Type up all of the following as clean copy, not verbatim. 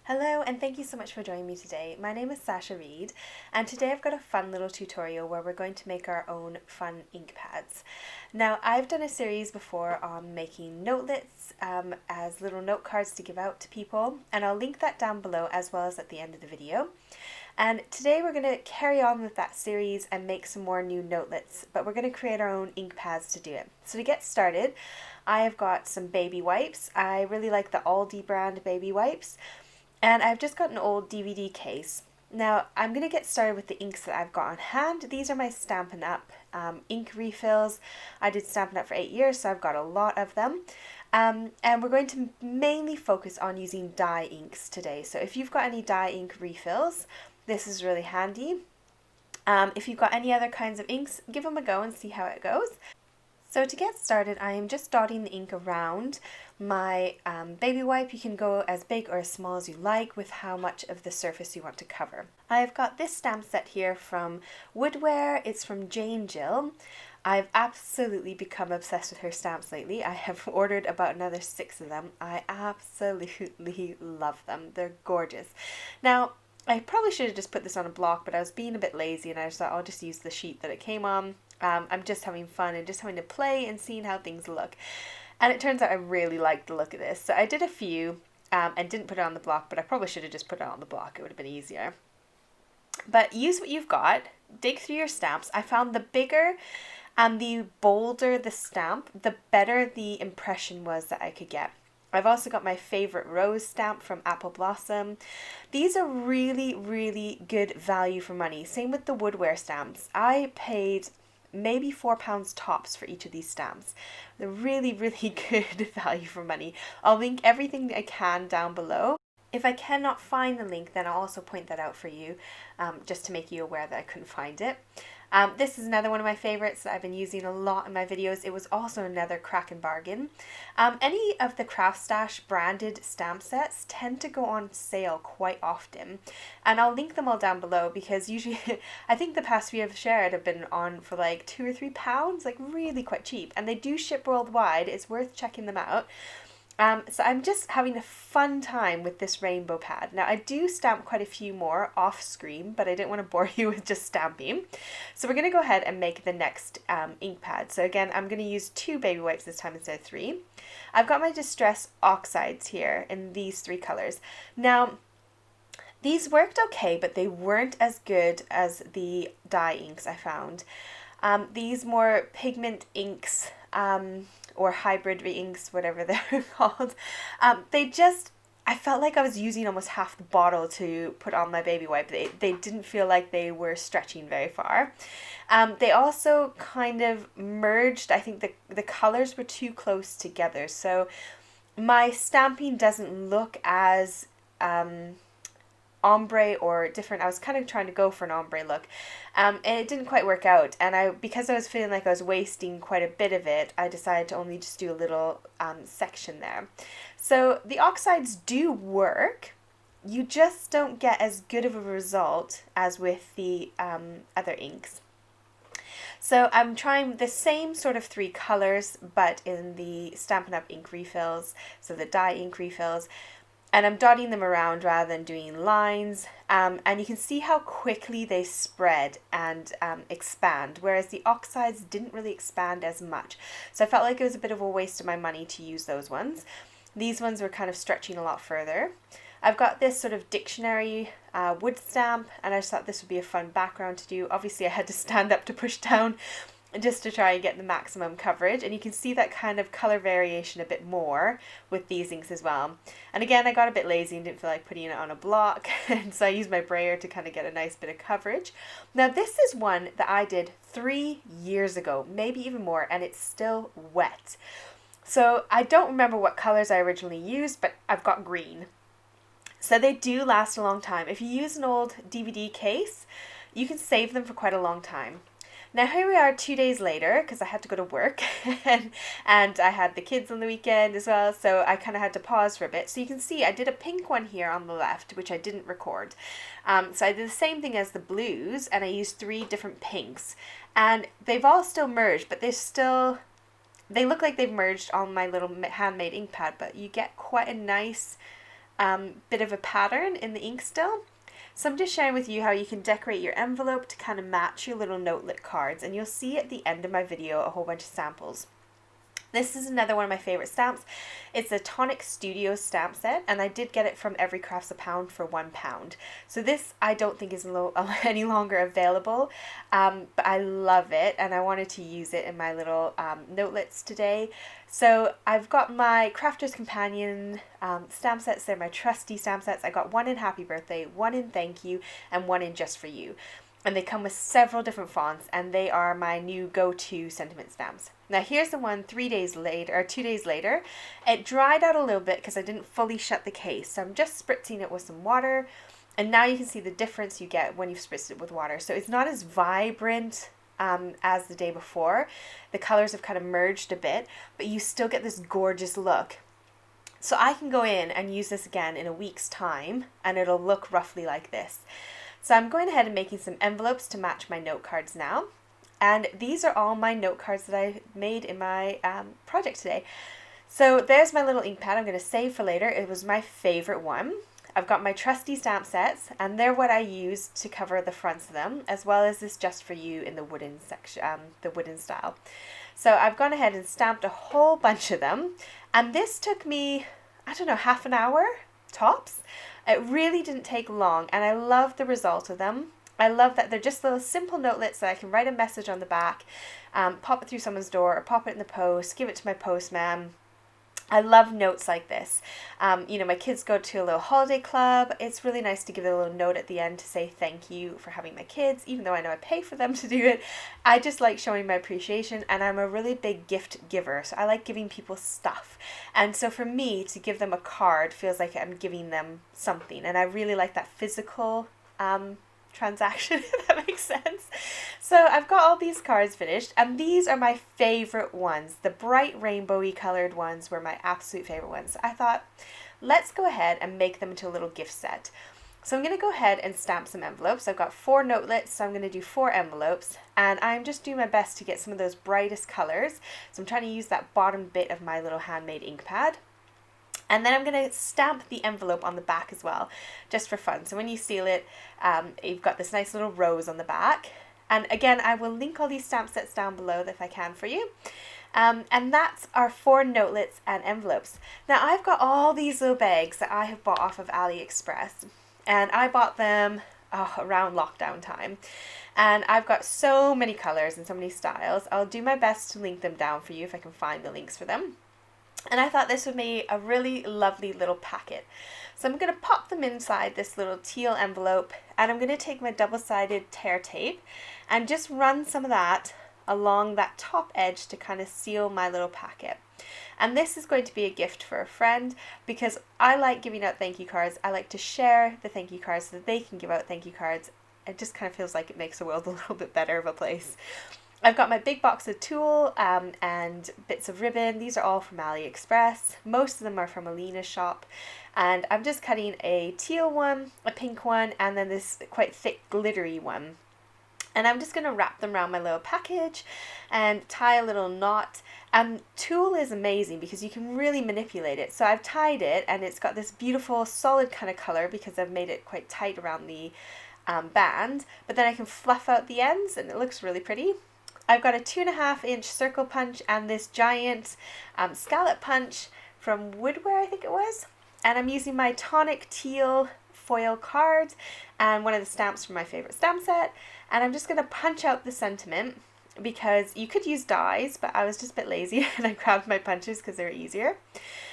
Hello and thank you so much for joining me today. My name is Sasha Reade and today I've got a fun little tutorial where we're going to make our own fun ink pads. Now I've done a series before on making notelets as little note cards to give out to people, and I'll link that down below as well as at the end of the video. And today we're going to carry on with that series and make some more new notelets, but we're going to create our own ink pads to do it. So to get started, I have got some baby wipes. I really like the Aldi brand baby wipes. And I've just got an old DVD case. Now I'm going to get started with the inks that I've got on hand. These are my Stampin' Up! Ink refills. I did Stampin' Up! For 8 years, so I've got a lot of them. And we're going to mainly focus on using dye inks today. So if you've got any dye ink refills, this is really handy. If you've got any other kinds of inks, give them a go and see how it goes. So to get started, I am just dotting the ink around my baby wipe. You can go as big or as small as you like with how much of the surface you want to cover. I've got this stamp set here from Woodware. It's from Jane Jill. I've absolutely become obsessed with her stamps lately. I have ordered about another 6 of them. I absolutely love them. They're gorgeous. Now, I probably should have just put this on a block, but I was being a bit lazy and I just thought I'll just use the sheet that it came on. I'm just having fun and just having to play and seeing how things look. And it turns out I really like the look of this. So I did a few and didn't put it on the block, but I probably should have just put it on the block. It would have been easier. But use what you've got. Dig through your stamps. I found the bigger and the bolder the stamp, the better the impression was that I could get. I've also got my favorite rose stamp from Apple Blossom. These are really good value for money. Same with the Woodware stamps. I paid maybe £4 tops for each of these stamps. They're really good value for money. I'll link everything I can down below. If I cannot find the link, then I'll also point that out for you, just to make you aware that I couldn't find it. This is another one of my favorites that I've been using a lot in my videos. It was also another cracking bargain. Any of the Craft Stash branded stamp sets tend to go on sale quite often, and I'll link them all down below because usually I think the past few I've shared have been on for like £2 or £3, like really quite cheap, and they do ship worldwide. It's worth checking them out. So I'm just having a fun time with this rainbow pad. Now I do stamp quite a few more off screen, but I didn't want to bore you with just stamping. So we're going to go ahead and make the next ink pad. So again, I'm going to use 2 baby wipes this time instead of 3. I've got my Distress Oxides here in these 3 colors. Now these worked okay, but they weren't as good as the dye inks I found. These more pigment inks, or hybrid inks, whatever they're called, I felt like I was using almost half the bottle to put on my baby wipe. They didn't feel like they were stretching very far. They also kind of merged. I think the colors were too close together, so my stamping doesn't look as ombre or different. I was kind of trying to go for an ombre look, and it didn't quite work out, and because I was feeling like I was wasting quite a bit of it, I decided to only just do a little section there. So the oxides do work, you just don't get as good of a result as with the other inks. So I'm trying the same sort of 3 colors, but in the Stampin' Up! Ink refills, so the dye ink refills. And I'm dotting them around rather than doing lines, and you can see how quickly they spread and expand, whereas the oxides didn't really expand as much. So I felt like it was a bit of a waste of my money to use those ones. These ones were kind of stretching a lot further. I've got this sort of dictionary wood stamp, and I just thought this would be a fun background to do. Obviously I had to stand up to push down just to try and get the maximum coverage, and you can see that kind of color variation a bit more with these inks as well. And again, I got a bit lazy and didn't feel like putting it on a block, and so I used my brayer to kind of get a nice bit of coverage. Now this is one that I did 3 years ago, maybe even more, and it's still wet. So I don't remember what colors I originally used, but I've got green. So they do last a long time. If you use an old DVD case, you can save them for quite a long time. Now here we are 2 days later, because I had to go to work and I had the kids on the weekend as well, so I kind of had to pause for a bit. So you can see I did a pink one here on the left, which I didn't record. So I did the same thing as the blues, and I used 3 different pinks. And they've all still merged, but they look like they've merged on my little handmade ink pad, but you get quite a nice bit of a pattern in the ink still. So I'm just sharing with you how you can decorate your envelope to kind of match your little notelet cards, and you'll see at the end of my video a whole bunch of samples. This is another one of my favorite stamps. It's a Tonic Studio stamp set, and I did get it from Every Crafts a Pound for £1. So this I don't think is any longer available, but I love it, and I wanted to use it in my little notelets today. So I've got my Crafter's Companion stamp sets. They're my trusty stamp sets. I got one in Happy Birthday, one in Thank You, and one in Just For You. And they come with several different fonts, and they are my new go-to sentiment stamps. Now here's the one 2 days later. It dried out a little bit because I didn't fully shut the case. So I'm just spritzing it with some water, and now you can see the difference you get when you've spritzed it with water. So it's not as vibrant as the day before. The colors have kind of merged a bit, but you still get this gorgeous look. So I can go in and use this again in a week's time, and it'll look roughly like this. So I'm going ahead and making some envelopes to match my note cards now. And these are all my note cards that I made in my project today. So there's my little ink pad I'm going to save for later. It was my favorite one. I've got my trusty stamp sets, and they're what I use to cover the fronts of them, as well as this Just For You in the wooden section, the wooden style. So I've gone ahead and stamped a whole bunch of them, and this took me, I don't know, half an hour tops. It really didn't take long, and I love the result of them. I love that they're just little simple notelets that I can write a message on the back, pop it through someone's door, or pop it in the post, give it to my postman. I love notes like this. You know, my kids go to a little holiday club. It's really nice to give a little note at the end to say thank you for having my kids, even though I know I pay for them to do it. I just like showing my appreciation, and I'm a really big gift giver, so I like giving people stuff. And so for me, to give them a card feels like I'm giving them something, and I really like that physical transaction, if that makes sense. So I've got all these cards finished, and these are my favorite ones. The bright rainbowy colored ones were my absolute favorite ones. I thought, let's go ahead and make them into a little gift set. So I'm going to go ahead and stamp some envelopes. I've got 4 notelets, so I'm going to do 4 envelopes, and I'm just doing my best to get some of those brightest colors. So I'm trying to use that bottom bit of my little handmade ink pad. And then I'm going to stamp the envelope on the back as well, just for fun. So when you seal it, you've got this nice little rose on the back. And again, I will link all these stamp sets down below if I can for you. And that's our 4 notelets and envelopes. Now I've got all these little bags that I have bought off of AliExpress. And I bought them around lockdown time. And I've got so many colors and so many styles. I'll do my best to link them down for you if I can find the links for them. And I thought this would be a really lovely little packet. So I'm going to pop them inside this little teal envelope, and I'm going to take my double-sided tear tape and just run some of that along that top edge to kind of seal my little packet. And this is going to be a gift for a friend, because I like giving out thank you cards. I like to share the thank you cards so that they can give out thank you cards. It just kind of feels like it makes the world a little bit better of a place. I've got my big box of tulle and bits of ribbon. These are all from AliExpress. Most of them are from Alina's shop. And I'm just cutting a teal one, a pink one, and then this quite thick glittery one. And I'm just going to wrap them around my little package and tie a little knot. And tulle is amazing because you can really manipulate it. So I've tied it, and it's got this beautiful solid kind of color because I've made it quite tight around the band. But then I can fluff out the ends, and it looks really pretty. I've got a 2.5-inch circle punch and this giant scallop punch from Woodware, I think it was. And I'm using my Tonic Teal foil card and one of the stamps from my favorite stamp set. And I'm just going to punch out the sentiment, because you could use dies, but I was just a bit lazy and I grabbed my punches because they're easier.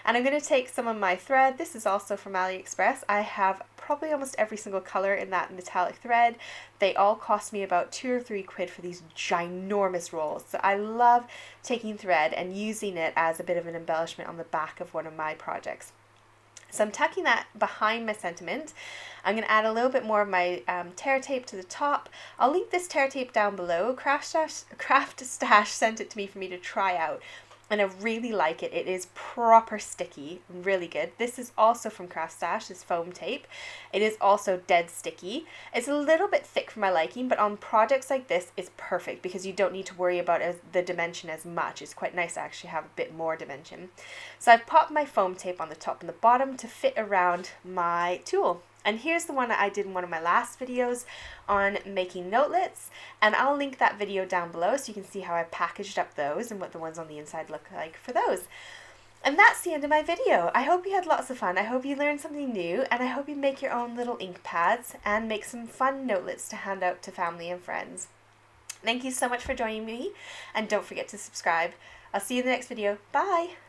And I'm going to take some of my thread. This is also from AliExpress. I have probably almost every single color in that metallic thread. They all cost me about 2 or 3 quid for these ginormous rolls. So I love taking thread and using it as a bit of an embellishment on the back of one of my projects. So I'm tucking that behind my sentiment. I'm going to add a little bit more of my tear tape to the top. I'll link this tear tape down below. Craft Stash sent it to me for me to try out. and I really like it. It is proper sticky, really good. This is also from Craft Stash, this foam tape. It is also dead sticky. It's a little bit thick for my liking, but on projects like this, it's perfect because you don't need to worry about the dimension as much. It's quite nice to actually have a bit more dimension. So I've popped my foam tape on the top and the bottom to fit around my tool. And here's the one that I did in one of my last videos on making notelets, and I'll link that video down below so you can see how I packaged up those and what the ones on the inside look like for those. And that's the end of my video. I hope you had lots of fun. I hope you learned something new, and I hope you make your own little ink pads and make some fun notelets to hand out to family and friends. Thank you so much for joining me, and don't forget to subscribe. I'll see you in the next video. Bye!